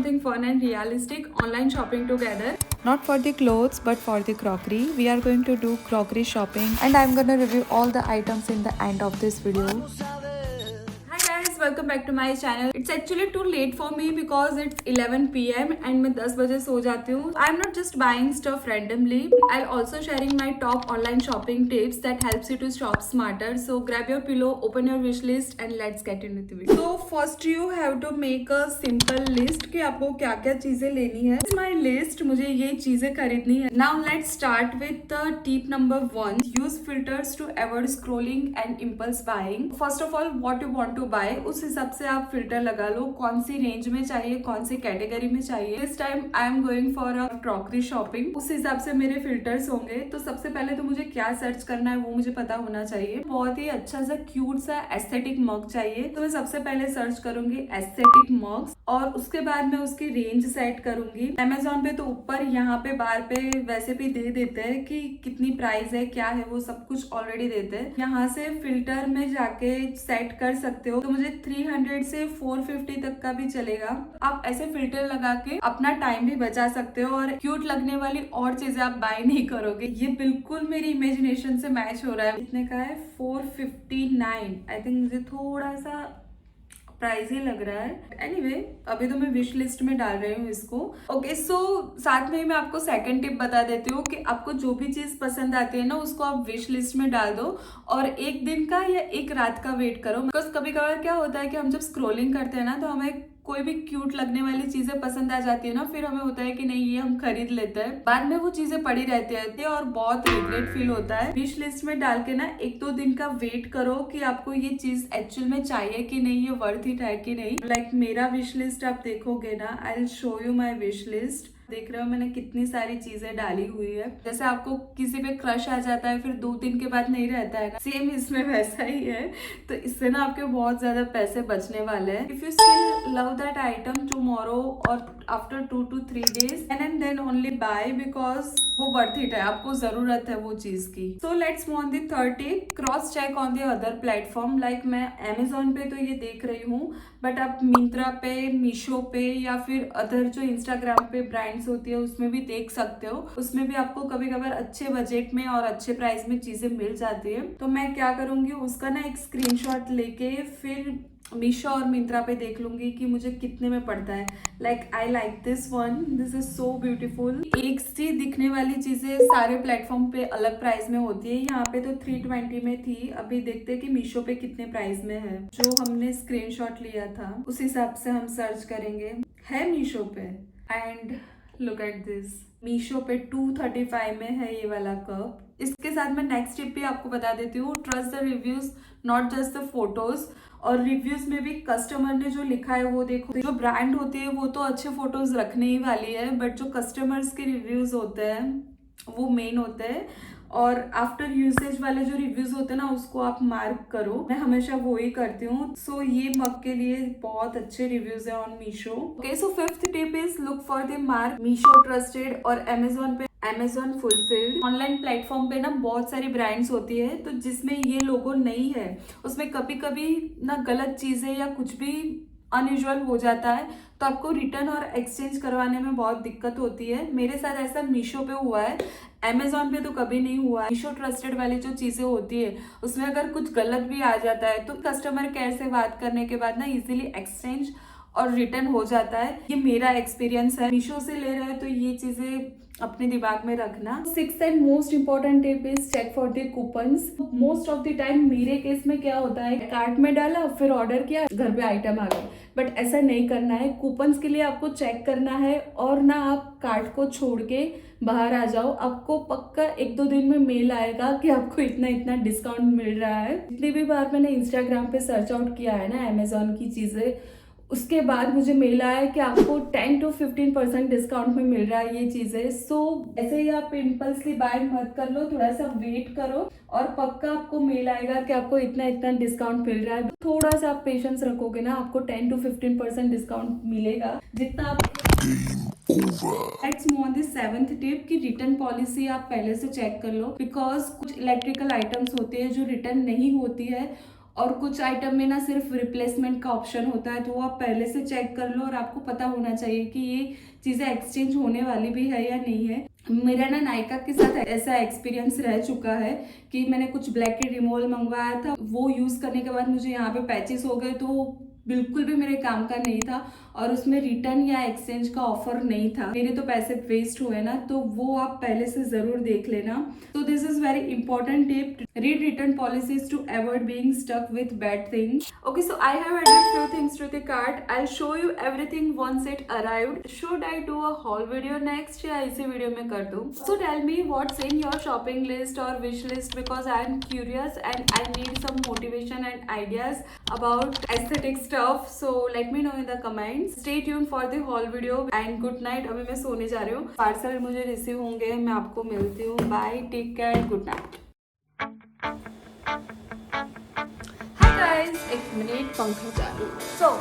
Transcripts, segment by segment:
something fun and realistic online shopping together. Not for the clothes but for the crockery. We are going to do crockery shopping and I'm gonna review all the items in the end of this video. Hi guys, welcome back to my channel. It's actually too late for me because it's 11 PM and मैं 10 बजे सो जाती हूँ. I'm not just buying stuff randomly. I'll also sharing my top online shopping tips that helps you to shop smarter. So grab your pillow, open your wish list and let's get into the video. So first you have to make a simple list कि आपको क्या क्या चीजें लेनी है. This is my list. मुझे ये चीजें खरीदनी है. Now let's start with the tip number 1. Use filters to avoid scrolling and impulse buying. First of all, what you want to buy उस हिसाब से आप फिल्टर लगा लो. कौन सी रेंज में चाहिए, कौन सी कैटेगरी में चाहिए. This time I am going for a crockery shopping. उस हिसाब से मेरे फिल्टर्स होंगे. तो सबसे पहले तो मुझे क्या सर्च करना है वो मुझे पता होना चाहिए. बहुत ही अच्छा सा क्यूट सा एस्थेटिक मग चाहिए. तो मैं सबसे पहले सर्च करूंगी एस्थेटिक मग्स और उसके बाद मैं उसकी रेंज सेट करूंगी. अमेजोन पे तो ऊपर यहाँ पे बार पे वैसे भी दे देते हैं कि कितनी प्राइस है, क्या है, वो सब कुछ ऑलरेडी देते हैं. यहाँ से फिल्टर में जाके सेट कर सकते हो. तो मुझे 300 से 450 तक का भी चलेगा. आप ऐसे फिल्टर लगा के अपना टाइम भी बचा सकते हो और क्यूट लगने वाली और चीजें आप बाय नहीं करोगे. ये बिल्कुल मेरी इमेजिनेशन से मैच हो रहा है. कितने का है? 459. आई थिंक मुझे थोड़ा सा प्राइस ही लग रहा है. एनीवे, अभी तो मैं विश लिस्ट में डाल रही हूँ इसको. ओके, सो साथ में ही मैं आपको सेकंड टिप बता देती हूँ कि आपको जो भी चीज पसंद आती है ना उसको आप विश लिस्ट में डाल दो और एक दिन का या एक रात का वेट करो. बिकॉज कभी कभार क्या होता है कि हम जब स्क्रोलिंग करते हैं ना तो हमें कोई भी क्यूट लगने वाली चीजें पसंद आ जाती है ना, फिर हमें होता है कि नहीं ये हम खरीद लेते हैं. बाद में वो चीजें पड़ी रहती है और बहुत रिग्रेट फील होता है. विश लिस्ट में डाल के ना 1-2 दिन का वेट करो कि आपको ये चीज एक्चुअल में चाहिए कि नहीं, ये वर्थ इट है कि नहीं. लाइक मेरा विश लिस्ट आप देखोगे ना, I will show you my wish list. देख रहे हो मैंने कितनी सारी चीजें डाली हुई है. जैसे आपको किसी पे क्रश आ जाता है फिर 2 दिन के बाद नहीं रहता है ना, सेम इसमें वैसा ही है. तो इससे ना आपके बहुत ज्यादा पैसे बचने वाले हैं. If you still love that item tomorrow और after 2 to 3 days and then only buy because वो वर्थ इट है, आपको जरूरत है वो चीज की. So let's move on the third tip. Cross check on the other platform. Like मैं अमेजोन पे तो ये देख रही हूँ बट आप मिंत्रा पे, मीशो पे या फिर अदर जो इंस्टाग्राम पे ब्रांड्स होती है उसमें भी देख सकते हो. उसमें भी आपको कभी कभार अच्छे बजट में और अच्छे प्राइस में चीजें मिल जाती है. तो मैं क्या करूंगी, उसका ना एक स्क्रीनशॉट लेके फिर मीशो और मिंत्रा पे देख लूंगी कि मुझे कितने में पड़ता है. Like I like this one, this is so beautiful. एक सी दिखने वाली चीजें सारे प्लेटफॉर्म पे अलग प्राइस में होती है. यहाँ पे तो 320 में थी. अभी देखते हैं कि मीशो पे कितने प्राइस में है. जो हमने स्क्रीनशॉट लिया था उस हिसाब से हम सर्च करेंगे. है मीशो पे. And look at this, Meesho पे 235 में है ये वाला कप. इसके साथ मैं नेक्स्ट टिप भी आपको बता देती हूँ. Trust the reviews, not just the photos. और रिव्यूज में भी कस्टमर ने जो लिखा है वो देखो. जो ब्रांड होती है वो तो अच्छे फोटोज रखने ही वाली है बट जो कस्टमर्स के रिव्यूज होते हैं वो मेन होते हैं. और आफ्टर यूसेज वाले जो रिव्यूज होते हैं ना उसको आप मार्क करो. मैं हमेशा वो ही करती हूँ. सो ये मग के लिए बहुत अच्छे रिव्यूज है on Meesho. Okay, so fifth tip is look for the mark. Meesho trusted और अमेजोन पे Amazon फुलफिल्ड. ऑनलाइन प्लेटफॉर्म पे ना बहुत सारी ब्रांड्स होती है तो जिसमें ये लोगो नहीं है उसमें कभी कभी ना गलत चीजें या कुछ भी अनयूजुअल हो जाता है तो आपको रिटर्न और एक्सचेंज करवाने में बहुत दिक्कत होती है. मेरे साथ ऐसा मीशो पे हुआ है, अमेजोन पे तो कभी नहीं हुआ. मीशो ट्रस्टेड वाली जो चीजें होती है उसमें अगर कुछ गलत भी आ जाता है तो कस्टमर केयर से बात करने के बाद ना इजीली एक्सचेंज और रिटर्न हो जाता है. ये मेरा एक्सपीरियंस है. मीशो से ले रहे हैं तो ये चीजें अपने दिमाग में रखना. 6th and most important tip is check for the coupons. Most of the time मेरे केस में क्या होता है, कार्ट में डाला फिर ऑर्डर किया, घर पे आइटम आ गए. बट ऐसा नहीं करना है. कूपन्स के लिए आपको चेक करना है और ना आप कार्ट को छोड़ के बाहर आ जाओ. आपको पक्का 1-2 दिन में मेल आएगा कि आपको इतना इतना डिस्काउंट मिल रहा है. जितनी भी बार मैंने इंस्टाग्राम पे सर्च आउट किया है ना अमेजोन की चीजें, उसके बाद मुझे मेल आया कि आपको 10 to 15% डिस्काउंट में मिल रहा है ये चीजें. सो ऐसे ही आप इम्पल्सली बाय मत कर लो, थोड़ा सा वेट करो और पक्का आपको मेल आएगा कि आपको इतना इतना डिस्काउंट मिल रहा है. थोड़ा सा आप पेशेंस रखोगे ना आपको 10 to 15% डिस्काउंट मिलेगा जितना आप. Let's move on the 7th tip कि रिटर्न पॉलिसी आप पहले से चेक कर लो. बिकॉज कुछ इलेक्ट्रिकल आइटम्स होते हैं जो रिटर्न नहीं होती है और कुछ आइटम में ना सिर्फ रिप्लेसमेंट का ऑप्शन होता है, तो वो आप पहले से चेक कर लो और आपको पता होना चाहिए कि ये चीज़ें एक्सचेंज होने वाली भी है या नहीं है। मेरा ना नायका के साथ ऐसा एक्सपीरियंस रह चुका है कि मैंने कुछ ब्लैकेट रिमूवल मंगवाया था, वो यूज़ करने के बाद मुझे यहाँ पे पैचेस हो गए, तो बिल्कुल भी मेरे काम का नहीं था और उसमें रिटर्न या एक्सचेंज का ऑफर नहीं था। मेरे तो पैसे वेस्ट हुए ना, तो वो आप पहले से जरूर देख लेना। तो this is very important tip, read return policies to avoid being stuck with bad things. Okay, so I have added few things to the cart. I'll show you everything once it arrived. Should I do a haul video next या इसी video में कर दूं? So tell me what's in your shopping list or wish list, because I am curious and I need some motivation and ideas about aesthetic stuff. So let me know in the comments. Stay tuned for the haul video and good night. अभी मैं सोने जा रही हूँ, parcel मुझे receive होंगे, मैं आपको मिलती हूँ। Bye, take care, good night. Hi guys, एक मिनट, पंखा चालू। सो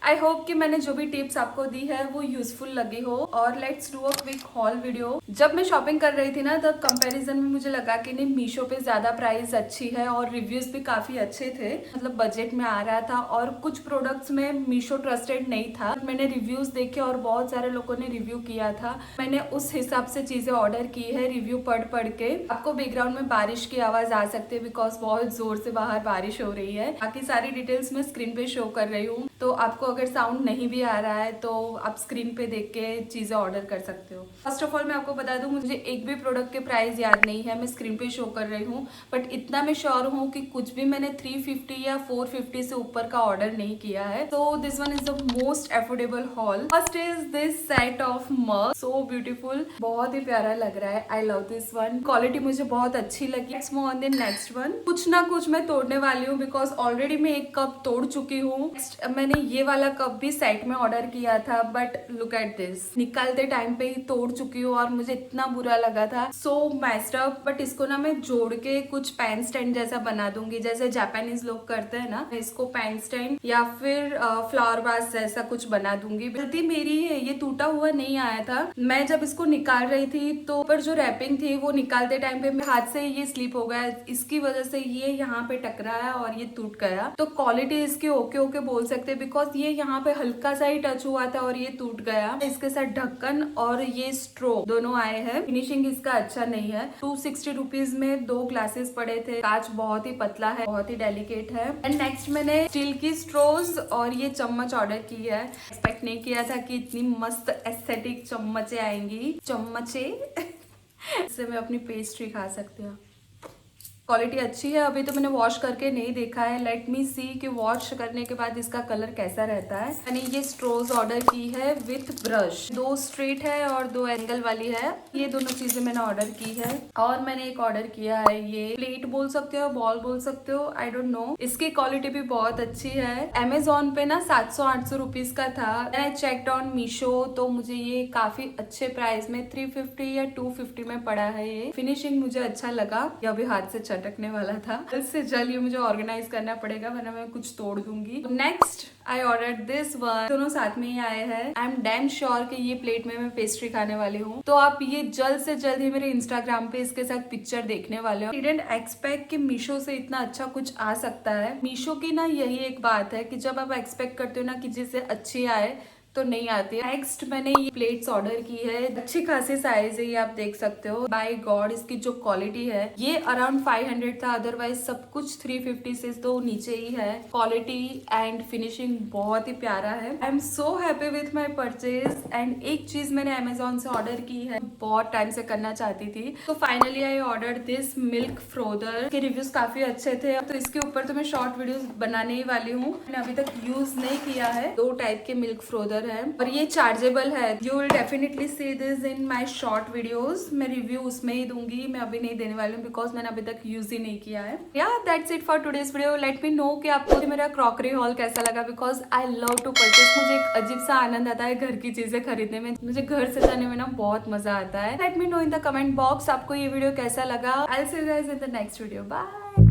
आई होप कि मैंने जो भी टिप्स आपको दी है वो यूजफुल लगी हो। और let's do a quick hall video. जब मैं शॉपिंग कर रही थी ना, तब कंपैरिजन में मुझे लगा कि नहीं, मीशो पे ज्यादा प्राइस अच्छी है और रिव्यूज भी काफी अच्छे थे, मतलब बजट में आ रहा था। और कुछ प्रोडक्ट्स में मीशो ट्रस्टेड नहीं था। मैंने रिव्यूज देखे और बहुत सारे लोगों ने रिव्यू किया था, मैंने उस हिसाब से चीजें ऑर्डर की है रिव्यू पढ़ के। आपको बैकग्राउंड में बारिश की आवाज आ सकती है बिकॉज बहुत जोर से बाहर बारिश हो रही है। बाकी सारी डिटेल्स मैं स्क्रीन पे शो कर रही हूँ, तो आपको अगर साउंड नहीं भी आ रहा है तो आप स्क्रीन पे देख के चीजें ऑर्डर कर सकते हो। फर्स्ट ऑफ ऑल मैं आपको बता दूं, मुझे एक भी प्रोडक्ट के प्राइस याद नहीं है, मैं स्क्रीन पे शो कर रही हूँ, बट इतना मैं श्योर हूँ कि कुछ भी मैंने 350 या 450 से ऊपर का ऑर्डर नहीं किया है। तो this one is the most affordable hall. First is this set of mug, so beautiful, बहुत ही प्यारा लग रहा है। I love this one, quality मुझे बहुत अच्छी लगी। Let's move on the next one. कुछ ना कुछ मैं तोड़ने वाली हूँ बिकॉज ऑलरेडी मैं एक कप तोड़ चुकी हूँ। मैंने ये वाला कप भी साइट में ऑर्डर किया था, बट लुक एट दिस, निकालते टाइम पे ही तोड़ चुकी हूँ और मुझे इतना बुरा लगा था, सो मैस्ड अप। बट इसको ना मैं जोड़ के कुछ पैन स्टैंड जैसा बना दूंगी, जैसे जापानीज लोग करते हैं ना, इसको पैन स्टैंड या फिर फ्लावर वास जैसा कुछ बना दूंगी। गलती मेरी है, ये टूटा हुआ नहीं आया था। मैं जब इसको निकाल रही थी तो पर जो रैपिंग थी वो निकालते टाइम पे मेरे हाथ से ये स्लिप हो गया, इसकी वजह से ये यहाँ पे टकराया और ये टूट गया। तो क्वालिटी इसकी ओके ओके बोल सकते, बिकॉज ये यहाँ पे हल्का सा ही टच हुआ था और ये टूट गया। इसके साथ ढक्कन और ये स्ट्रो दोनों आए हैं। फिनिशिंग इसका अच्छा नहीं है। 260 रुपीज में 2 ग्लासेस पड़े थे। कांच बहुत ही पतला है, बहुत ही डेलिकेट है। एंड नेक्स्ट मैंने स्टील की स्ट्रोज और ये चम्मच ऑर्डर की है। एक्सपेक्ट नहीं किया था कि इतनी मस्त एस्थेटिक चम्मचे आएंगी। चम्मचे इससे मैं अपनी पेस्ट्री खा सकती हूँ। क्वालिटी अच्छी है। अभी तो मैंने वॉश करके नहीं देखा है, लेट मी सी कि वॉश करने के बाद इसका कलर कैसा रहता है। मैंने ये स्ट्रोज ऑर्डर की है विथ ब्रश, 2 स्ट्रेट है और 2 एंगल वाली है। ये दोनों चीजें मैंने ऑर्डर की है। और मैंने एक ऑर्डर किया है, ये प्लेट बोल सकते हो, बॉल बोल सकते हो, आई डोंट नो। इसकी क्वालिटी भी बहुत अच्छी है। अमेजोन पे ना 700-800 रुपीज का था। मैंने चेक्ड ऑन मीशो, तो मुझे ये काफी अच्छे प्राइस में 350 या 250 में पड़ा है। ये फिनिशिंग मुझे अच्छा लगा। ये अभी हाथ से चटकने वाला था, जल्द से जल्द ये मुझे ऑर्गेनाइज करना पड़ेगा वरना मैं कुछ तोड़ दूंगी। Next I order this one, दोनों साथ में ही आए हैं। आई एम डैम श्योर कि ये प्लेट में मैं पेस्ट्री खाने वाली हूँ, तो आप ये जल्द से जल्द ही मेरे इंस्टाग्राम पे इसके साथ पिक्चर देखने वाले हो। डिडंट एक्सपेक्ट कि मीशो से इतना अच्छा कुछ आ सकता है। मीशो की ना यही एक बात है कि जब आप एक्सपेक्ट करते हो ना कि जिससे अच्छी आए तो नहीं आती है। नेक्स्ट मैंने ये प्लेट्स ऑर्डर की है, अच्छी खासी साइज है, ये आप देख सकते हो। बाय गॉड, इसकी जो क्वालिटी है, ये अराउंड 500 था, अदरवाइज सब कुछ 350 से तो नीचे ही है। क्वालिटी एंड फिनिशिंग बहुत ही प्यारा है। I am so happy with my purchase. And एक चीज मैंने अमेजोन से ऑर्डर की है, बहुत टाइम से करना चाहती थी, तो finally I order this milk frother. के रिव्यूज काफी अच्छे थे, तो इसके ऊपर तो मैं शॉर्ट वीडियोस बनाने ही वाली हूँ। मैंने अभी तक यूज नहीं किया है। 2 टाइप के मिल्क फ्रोदर है और ये चार्जेबल है। You will definitely see this in my short videos. मैं रिव्यू उसमें ही दूंगी, मैं अभी नहीं देने वाली हूँ बिकॉज मैंने अभी तक यूज ही नहीं किया है। या that's it for today's video. Let me know कि आपको मेरा क्रॉकरी हॉल कैसा लगा, because I love to purchase. मुझे एक अजीब सा आनंद आता है घर की चीजें खरीदने में, मुझे घर सजाने में ना बहुत मजा आता है। Let me know in the comment box आपको ये वीडियो कैसा लगा। I will see you guys in the next video. Bye.